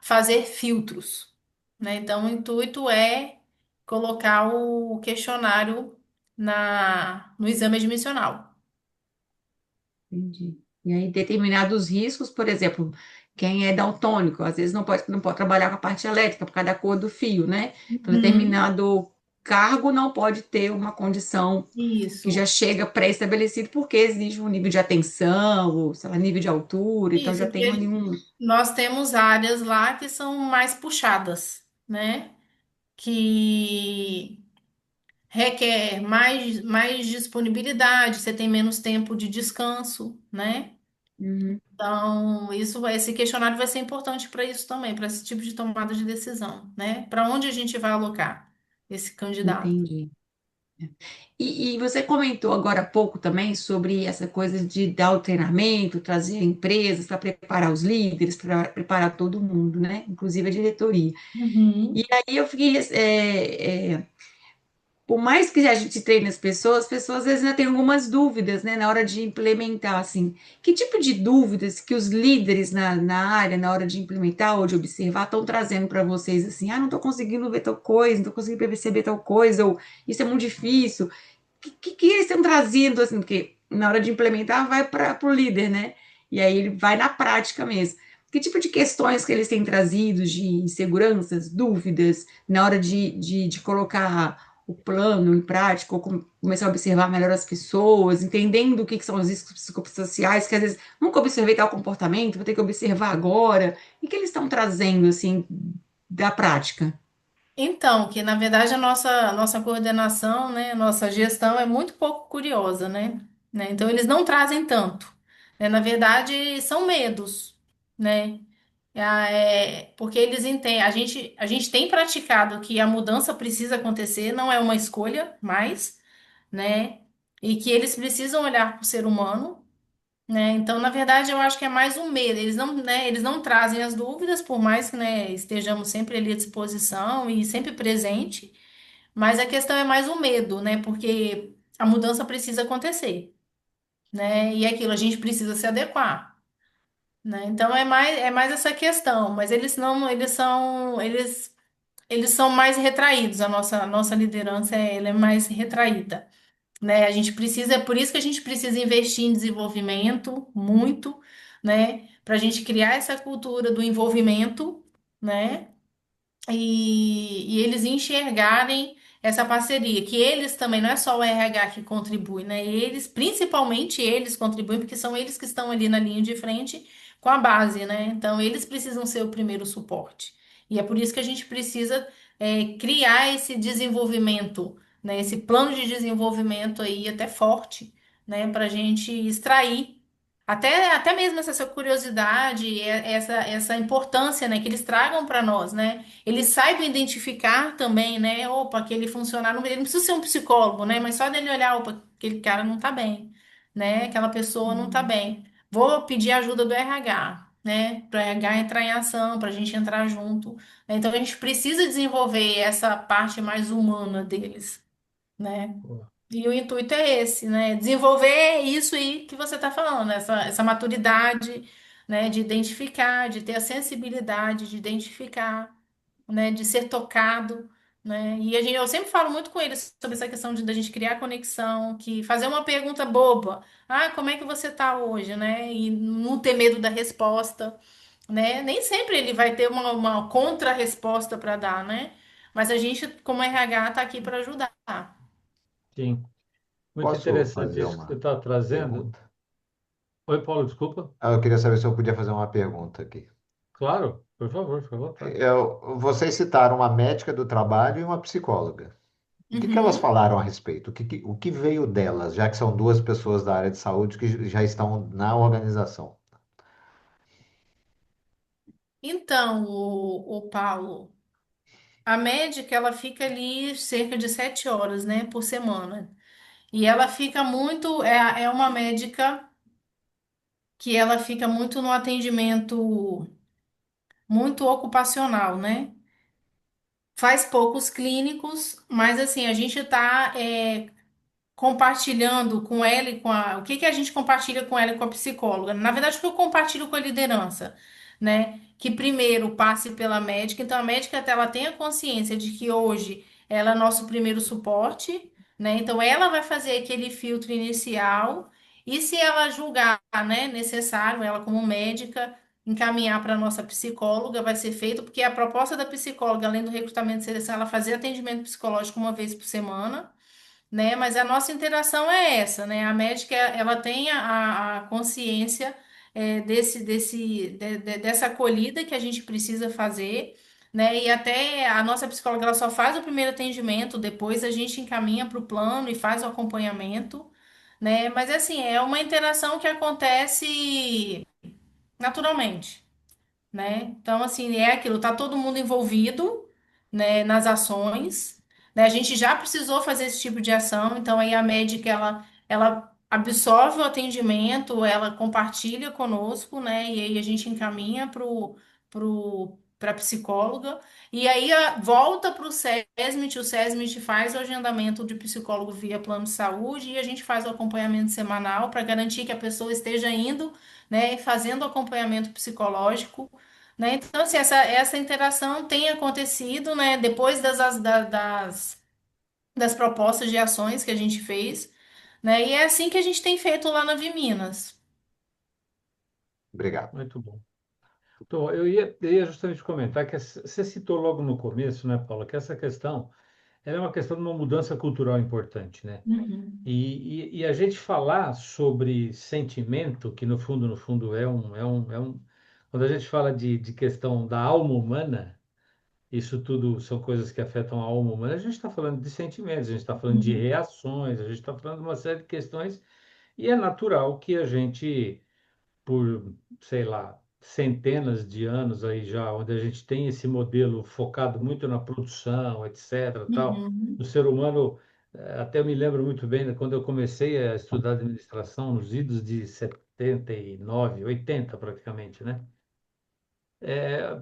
Fazer filtros, né? Então, o intuito é colocar o questionário no exame admissional. Entendi. E aí, determinados riscos, por exemplo, quem é daltônico, às vezes não pode trabalhar com a parte elétrica por causa da cor do fio, né? Então, Uhum. determinado cargo não pode ter uma condição que já Isso, chega pré-estabelecido, porque exige um nível de atenção, ou, sei lá, nível de altura, então isso, já tem ali porque um. nós temos áreas lá que são mais puxadas, né? Que requer mais disponibilidade, você tem menos tempo de descanso, né? Uhum, Então, esse questionário vai ser importante para isso também, para esse tipo de tomada de decisão, né? Para onde a gente vai alocar esse candidato? entendi. E você comentou agora há pouco também sobre essa coisa de dar o treinamento, trazer empresas para preparar os líderes, para preparar todo mundo, né? Inclusive a diretoria. E Uhum. aí eu fiquei, por mais que a gente treine as pessoas às vezes ainda têm algumas dúvidas, né, na hora de implementar, assim. Que tipo de dúvidas que os líderes na área, na hora de implementar ou de observar, estão trazendo para vocês, assim, não estou conseguindo ver tal coisa, não estou conseguindo perceber tal coisa, ou isso é muito difícil. Que eles estão trazendo, assim, porque na hora de implementar vai para o líder, né? E aí ele vai na prática mesmo. Que tipo de questões que eles têm trazido de inseguranças, dúvidas, na hora de colocar o plano em prática, ou começar a observar melhor as pessoas, entendendo o que são os riscos psicossociais, que às vezes nunca observei tal comportamento, vou ter que observar agora. E que eles estão trazendo, assim, da prática? Então, que na verdade a nossa coordenação, né, nossa gestão é muito pouco curiosa, né? Então eles não trazem tanto, né? Na verdade são medos, né? Porque eles entendem, a gente tem praticado que a mudança precisa acontecer, não é uma escolha mais, né? E que eles precisam olhar para o ser humano, né? Então, na verdade, eu acho que é mais um medo. Eles não, né, eles não trazem as dúvidas, por mais que, né, estejamos sempre ali à disposição e sempre presente, mas a questão é mais o medo, né? Porque a mudança precisa acontecer, né? E é aquilo, a gente precisa se adequar, né? Então é mais essa questão, mas eles não, eles são mais retraídos. A nossa liderança ela é mais retraída, né? A gente precisa, é por isso que a gente precisa investir em desenvolvimento muito, né? Para a gente criar essa cultura do envolvimento, né? E eles enxergarem essa parceria, que eles também, não é só o RH que contribui, né? Eles, principalmente eles contribuem, porque são eles que estão ali na linha de frente com a base, né? Então, eles precisam ser o primeiro suporte. E é por isso que a gente precisa criar esse desenvolvimento, né? Esse plano de desenvolvimento aí até forte, né? Para a gente extrair. Até mesmo essa curiosidade, essa importância, né, que eles tragam para nós, né? Eles saibam identificar também, né? Opa, aquele funcionário, ele não precisa ser um psicólogo, né? Mas só dele olhar, opa, aquele cara não tá bem, né? Aquela pessoa não tá bem. Vou pedir ajuda do RH, né? Para o RH entrar em ação, para a gente entrar junto, né? Então a gente precisa desenvolver essa parte mais humana deles, né? Pô, E o intuito é esse, né? Desenvolver isso aí que você está falando, né? essa maturidade, né? De identificar, de ter a sensibilidade de identificar, né, de ser tocado, né? E eu sempre falo muito com eles sobre essa questão da gente criar conexão, que fazer uma pergunta boba, como é que você tá hoje, né? E não ter medo da resposta, né? Nem sempre ele vai ter uma contra-resposta para dar, né? Mas a gente, como RH, tá aqui para ajudar. sim, muito Posso interessante fazer isso que você uma está trazendo. pergunta? Oi, Paulo, desculpa. Eu queria saber se eu podia fazer uma pergunta aqui. Claro, por favor, fica à vontade. Vocês citaram uma médica do trabalho e uma psicóloga. O que elas Uhum. falaram a respeito? O que veio delas, já que são duas pessoas da área de saúde que já estão na organização? Então, o Paulo, a médica, ela fica ali cerca de 7 horas, né, por semana. E ela fica muito, é uma médica que ela fica muito no atendimento muito ocupacional, né? Faz poucos clínicos, mas assim, a gente está compartilhando com ela e o que que a gente compartilha com ela e com a psicóloga? Na verdade, o que eu compartilho com a liderança, né? Que primeiro passe pela médica, então a médica até ela tenha consciência de que hoje ela é nosso primeiro suporte, né? Então ela vai fazer aquele filtro inicial e se ela julgar, né, necessário, ela como médica encaminhar para a nossa psicóloga, vai ser feito, porque a proposta da psicóloga, além do recrutamento e seleção, ela fazer atendimento psicológico uma vez por semana, né? Mas a nossa interação é essa, né? A médica, ela tem a consciência dessa acolhida que a gente precisa fazer, né? E até a nossa psicóloga, ela só faz o primeiro atendimento, depois a gente encaminha para o plano e faz o acompanhamento, né? Mas assim, é uma interação que acontece naturalmente, né? Então, assim, é aquilo, tá todo mundo envolvido, né, nas ações, né? A gente já precisou fazer esse tipo de ação, então aí a médica ela absorve o atendimento, ela compartilha conosco, né? E aí a gente encaminha para a psicóloga, e aí volta para o SESMIT, o SESMIT faz o agendamento de psicólogo via plano de saúde e a gente faz o acompanhamento semanal para garantir que a pessoa esteja indo, né, fazendo acompanhamento psicológico, né? Então, assim, essa interação tem acontecido, né, depois das propostas de ações que a gente fez, né? E é assim que a gente tem feito lá na Viminas. Obrigado. Muito bom. Então, eu ia justamente comentar que você citou logo no começo, né, Paula, que essa questão ela é uma questão de uma mudança cultural importante, né? Uhum. E a gente falar sobre sentimento, que no fundo quando a gente fala de questão da alma humana, isso tudo são coisas que afetam a alma humana, a gente está falando de sentimentos, a gente está falando de Uhum. reações, a gente está falando de uma série de questões, e é natural que a gente por, sei lá, centenas de anos aí já, onde a gente tem esse modelo focado muito na produção, etc, tal. O Uhum. ser humano, até eu me lembro muito bem, né, quando eu comecei a estudar administração, nos idos de 79, 80 praticamente, né?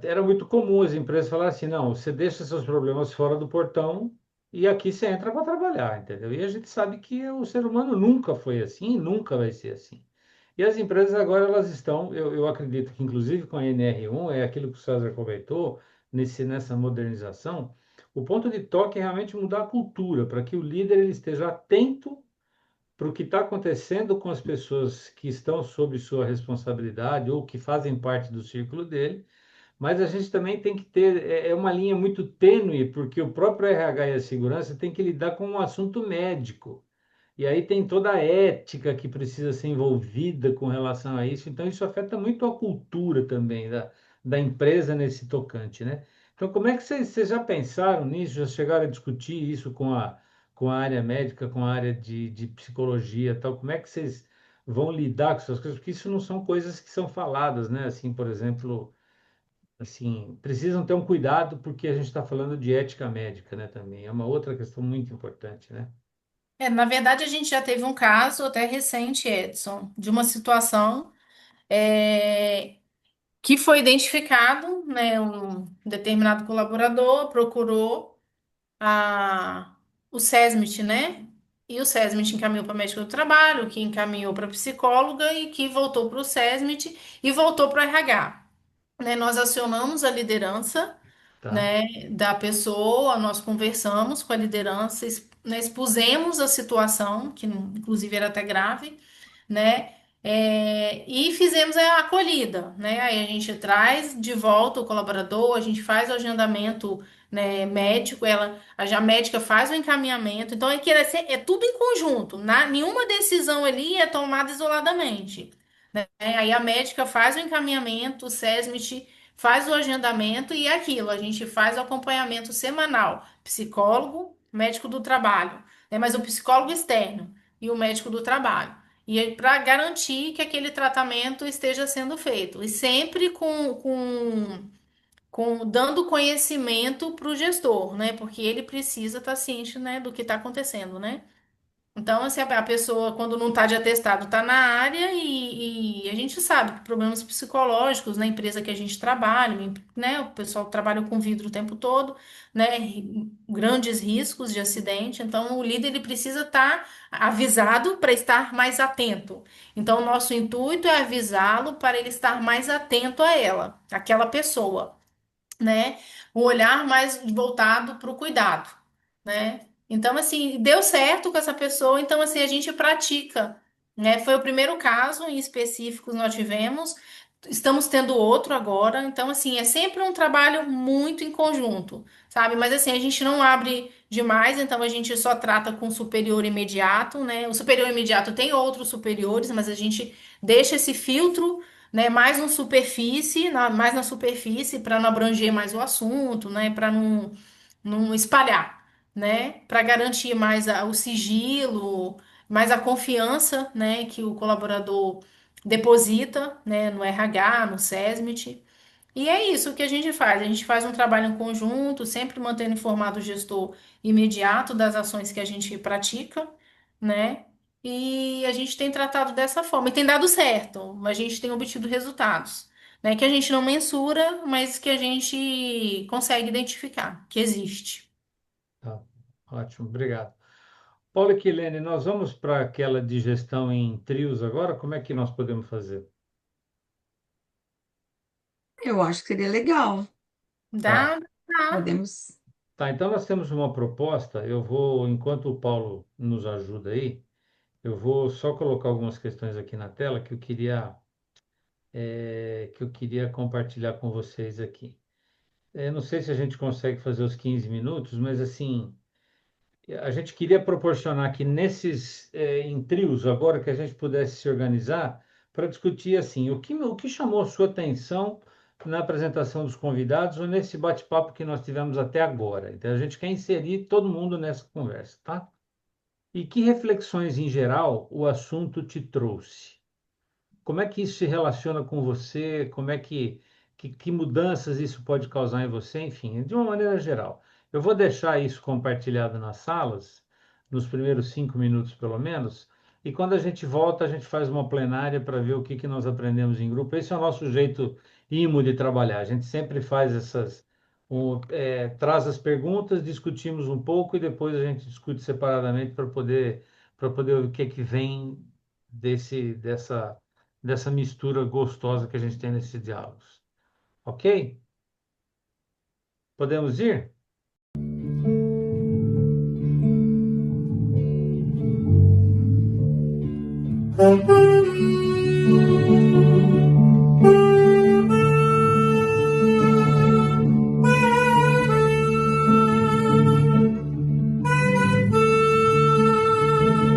Era muito comum as empresas falarem assim, não, você deixa seus problemas fora do portão e aqui você entra para trabalhar, entendeu? E a gente sabe que o ser humano nunca foi assim e nunca vai ser assim. E as empresas agora elas estão, eu acredito que inclusive com a NR1, é aquilo que o César comentou, nessa modernização, o ponto de toque é realmente mudar a cultura, para que o líder ele esteja atento para o que está acontecendo com as pessoas que estão sob sua responsabilidade ou que fazem parte do círculo dele, mas a gente também tem que ter, é uma linha muito tênue, porque o próprio RH e a segurança tem que lidar com um assunto médico. E aí tem toda a ética que precisa ser envolvida com relação a isso. Então, isso afeta muito a cultura também da empresa nesse tocante, né? Então, como é que vocês já pensaram nisso? Já chegaram a discutir isso com a área médica, com a área de psicologia e tal? Como é que vocês vão lidar com essas coisas? Porque isso não são coisas que são faladas, né? Assim, por exemplo, assim, precisam ter um cuidado porque a gente está falando de ética médica, né? Também é uma outra questão muito importante, né? Na verdade, a gente já teve um caso até recente, Edson, de uma situação é, que foi identificado, né, um determinado colaborador procurou o SESMIT, né? E o SESMIT encaminhou para médico do trabalho, que encaminhou para psicóloga e que voltou para o SESMIT e voltou para o RH. Né? Nós acionamos a liderança, Tá? né, da pessoa, nós conversamos com a liderança, né, expusemos a situação, que inclusive era até grave, né? E fizemos a acolhida, né? Aí a gente traz de volta o colaborador, a gente faz o agendamento, né, médico, a médica faz o encaminhamento, então é tudo em conjunto, nenhuma decisão ali é tomada isoladamente, né? Aí a médica faz o encaminhamento, o SESMIT faz o agendamento e é aquilo, a gente faz o acompanhamento semanal, psicólogo, médico do trabalho, né? Mas o psicólogo externo e o médico do trabalho. E para garantir que aquele tratamento esteja sendo feito. E sempre com dando conhecimento para o gestor, né? Porque ele precisa estar ciente, né, do que está acontecendo, né? Então, assim, a pessoa, quando não está de atestado, está na área e a gente sabe que problemas psicológicos na empresa que a gente trabalha, né? O pessoal trabalha com vidro o tempo todo, né? Grandes riscos de acidente. Então, o líder ele precisa estar avisado para estar mais atento. Então, o nosso intuito é avisá-lo para ele estar mais atento a ela, aquela pessoa, né? Um olhar mais voltado para o cuidado, né? Então, assim, deu certo com essa pessoa, então, assim, a gente pratica, né? Foi o primeiro caso em específico que nós tivemos, estamos tendo outro agora, então, assim, é sempre um trabalho muito em conjunto, sabe? Mas, assim, a gente não abre demais, então a gente só trata com o superior imediato, né? O superior imediato tem outros superiores, mas a gente deixa esse filtro, né, mais na superfície, para não abranger mais o assunto, né, para não espalhar, né, para garantir mais o sigilo, mais a confiança, né, que o colaborador deposita, né, no RH, no SESMIT. E é isso que a gente faz. A gente faz um trabalho em conjunto, sempre mantendo informado o gestor imediato das ações que a gente pratica, né? E a gente tem tratado dessa forma. E tem dado certo. A gente tem obtido resultados, né? Que a gente não mensura, mas que a gente consegue identificar que existe. Tá, ótimo, obrigado. Paulo e Kilene, nós vamos para aquela de gestão em trios agora? Como é que nós podemos fazer? Eu acho que seria legal. Tá, Dá, dá. Podemos. tá, então nós temos uma proposta. Eu vou, enquanto o Paulo nos ajuda aí, eu vou só colocar algumas questões aqui na tela que eu queria compartilhar com vocês aqui. Não sei se a gente consegue fazer os 15 minutos, mas assim, a gente queria proporcionar que nesses em trios agora que a gente pudesse se organizar para discutir assim o que chamou a sua atenção na apresentação dos convidados ou nesse bate-papo que nós tivemos até agora. Então a gente quer inserir todo mundo nessa conversa, tá? E que reflexões em geral o assunto te trouxe? Como é que isso se relaciona com você? Como é que mudanças isso pode causar em você? Enfim, de uma maneira geral. Eu vou deixar isso compartilhado nas salas, nos primeiros 5 minutos pelo menos, e quando a gente volta, a gente faz uma plenária para ver o que nós aprendemos em grupo. Esse é o nosso jeito ímo de trabalhar. A gente sempre faz traz as perguntas, discutimos um pouco e depois a gente discute separadamente para poder ver o que vem dessa mistura gostosa que a gente tem nesses diálogos. Ok? Podemos ir?